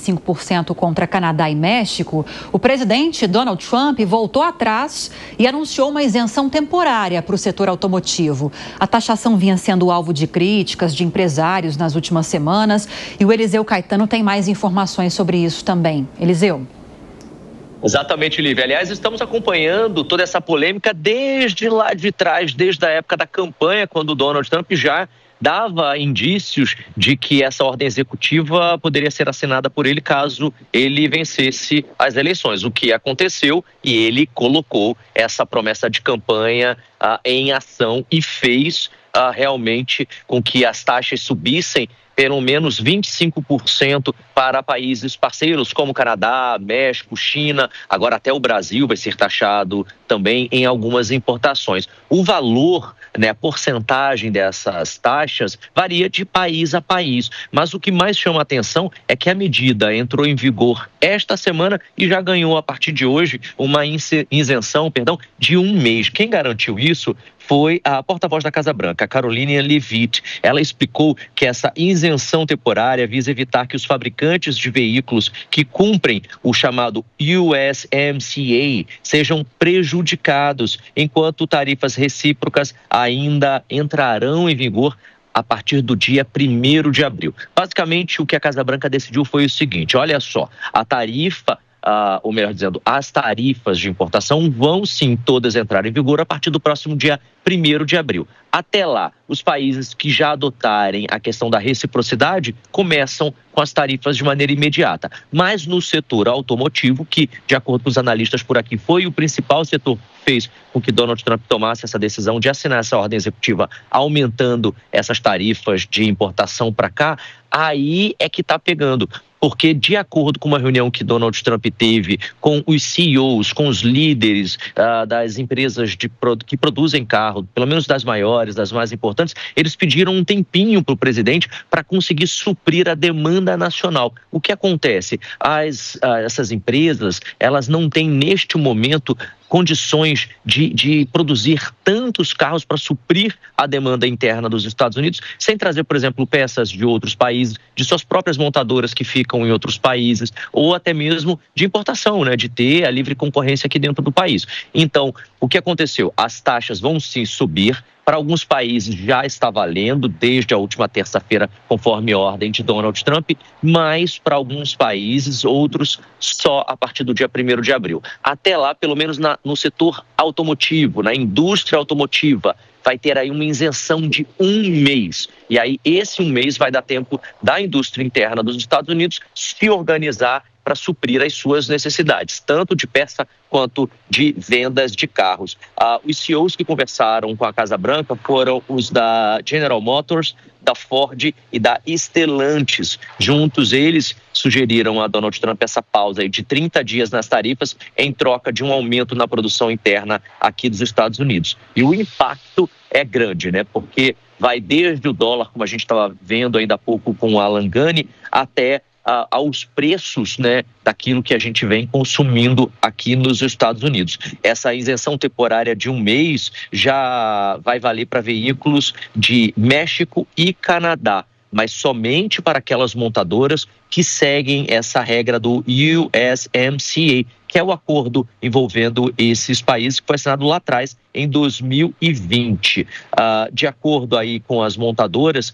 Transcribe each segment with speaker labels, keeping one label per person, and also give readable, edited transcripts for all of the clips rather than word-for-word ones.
Speaker 1: 25% contra Canadá e México, o presidente Donald Trump voltou atrás e anunciou uma isenção temporária para o setor automotivo. A taxação vinha sendo alvo de críticas de empresários nas últimas semanas e o Eliseu Caetano tem mais informações sobre isso também. Eliseu.
Speaker 2: Exatamente, Lívia. Aliás, estamos acompanhando toda essa polêmica desde lá de trás, desde a época da campanha, quando o Donald Trump já dava indícios de que essa ordem executiva poderia ser assinada por ele caso ele vencesse as eleições. O que aconteceu e ele colocou essa promessa de campanha em ação e fez realmente com que as taxas subissem pelo menos 25% para países parceiros como Canadá, México, China, agora até o Brasil vai ser taxado também em algumas importações. O valor, a porcentagem dessas taxas varia de país a país, mas o que mais chama a atenção é que a medida entrou em vigor esta semana e já ganhou a partir de hoje uma isenção, de um mês. Quem garantiu isso foi a porta-voz da Casa Branca, Karoline Leavitt. Ela explicou que essa isenção temporária visa evitar que os fabricantes de veículos que cumprem o chamado USMCA sejam prejudicados, enquanto tarifas recíprocas ainda entrarão em vigor a partir do dia 1º de abril. Basicamente, o que a Casa Branca decidiu foi o seguinte: olha só, a tarifa, ou melhor dizendo, as tarifas de importação vão sim todas entrar em vigor a partir do próximo dia 1º de abril. Até lá, os países que já adotarem a questão da reciprocidade começam com as tarifas de maneira imediata. Mas no setor automotivo, que, de acordo com os analistas por aqui, foi o principal setor que fez com que Donald Trump tomasse essa decisão de assinar essa ordem executiva, aumentando essas tarifas de importação para cá, aí é que está pegando. Porque, de acordo com uma reunião que Donald Trump teve com os CEOs, com os líderes das empresas que produzem carro, pelo menos das maiores, das mais importantes, eles pediram um tempinho para o presidente para conseguir suprir a demanda nacional. O que acontece? Essas empresas, elas não têm, neste momento, condições de produzir tantos carros para suprir a demanda interna dos Estados Unidos, sem trazer, por exemplo, peças de outros países, de suas próprias montadoras que ficam em outros países, ou até mesmo de importação, de ter a livre concorrência aqui dentro do país. Então, o que aconteceu? As taxas vão sim subir. Para alguns países já está valendo desde a última terça-feira, conforme ordem de Donald Trump, mas para alguns países, outros só a partir do dia 1º de abril. Até lá, pelo menos no setor automotivo, na indústria automotiva, vai ter aí uma isenção de um mês. E aí esse um mês vai dar tempo da indústria interna dos Estados Unidos se organizar para suprir as suas necessidades, tanto de peça quanto de vendas de carros. Os CEOs que conversaram com a Casa Branca foram os da General Motors, da Ford e da Stellantis. Juntos, eles sugeriram a Donald Trump essa pausa aí de 30 dias nas tarifas em troca de um aumento na produção interna aqui dos Estados Unidos. E o impacto é grande, porque vai desde o dólar, como a gente estava vendo ainda há pouco com o Alan Gani, até aos preços daquilo que a gente vem consumindo aqui nos Estados Unidos. Essa isenção temporária de um mês já vai valer para veículos de México e Canadá, mas somente para aquelas montadoras que seguem essa regra do USMCA, que é o acordo envolvendo esses países que foi assinado lá atrás, em 2020. De acordo aí com as montadoras,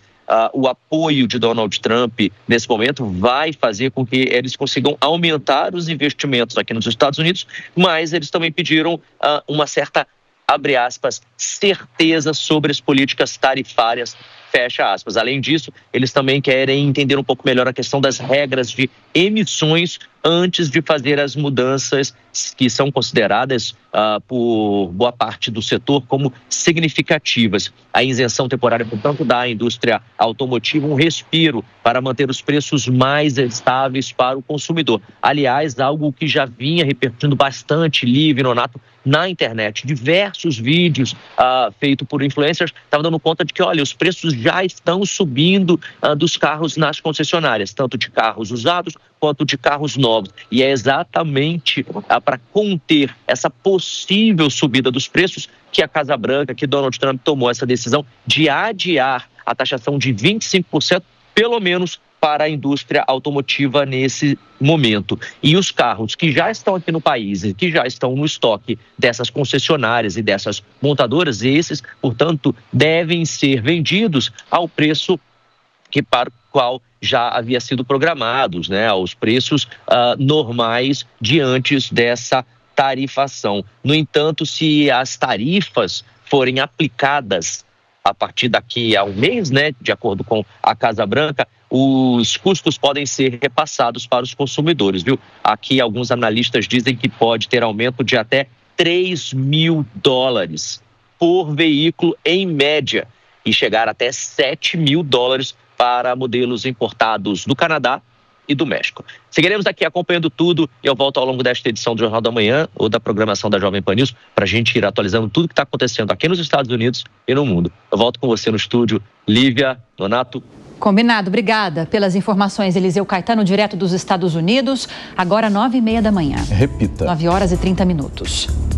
Speaker 2: o apoio de Donald Trump nesse momento vai fazer com que eles consigam aumentar os investimentos aqui nos Estados Unidos, mas eles também pediram uma certa, abre aspas, certeza sobre as políticas tarifárias, fecha aspas. Além disso, eles também querem entender um pouco melhor a questão das regras de emissões antes de fazer as mudanças que são consideradas por boa parte do setor como significativas. A isenção temporária, portanto, dá à indústria automotiva um respiro para manter os preços mais estáveis para o consumidor. Aliás, algo que já vinha repercutindo bastante, Lívia e Nonato, na internet. Diversos vídeos feitos por influencers estavam dando conta de que, olha, os preços já estão subindo dos carros nas concessionárias, tanto de carros usados quanto de carros novos. E é exatamente para conter essa possível subida dos preços que a Casa Branca, que Donald Trump tomou essa decisão de adiar a taxação de 25%, pelo menos para a indústria automotiva nesse momento. E os carros que já estão aqui no país e que já estão no estoque dessas concessionárias e dessas montadoras, esses, portanto, devem ser vendidos ao preço para o qual já havia sido programados, né, aos preços normais de antes dessa tarifação. No entanto, se as tarifas forem aplicadas a partir daqui a um mês, né, de acordo com a Casa Branca, os custos podem ser repassados para os consumidores, viu? Aqui alguns analistas dizem que pode ter aumento de até $3 mil por veículo em média e chegar até $7 mil para modelos importados do Canadá e do México. Seguiremos aqui acompanhando tudo e eu volto ao longo desta edição do Jornal da Manhã ou da programação da Jovem Pan News para a gente ir atualizando tudo que está acontecendo aqui nos Estados Unidos e no mundo. Eu volto com você no estúdio, Lívia, Donato.
Speaker 1: Combinado, obrigada pelas informações, Eliseu Caetano, direto dos Estados Unidos, agora 9h30 da manhã.
Speaker 3: Repita.
Speaker 1: 9h30.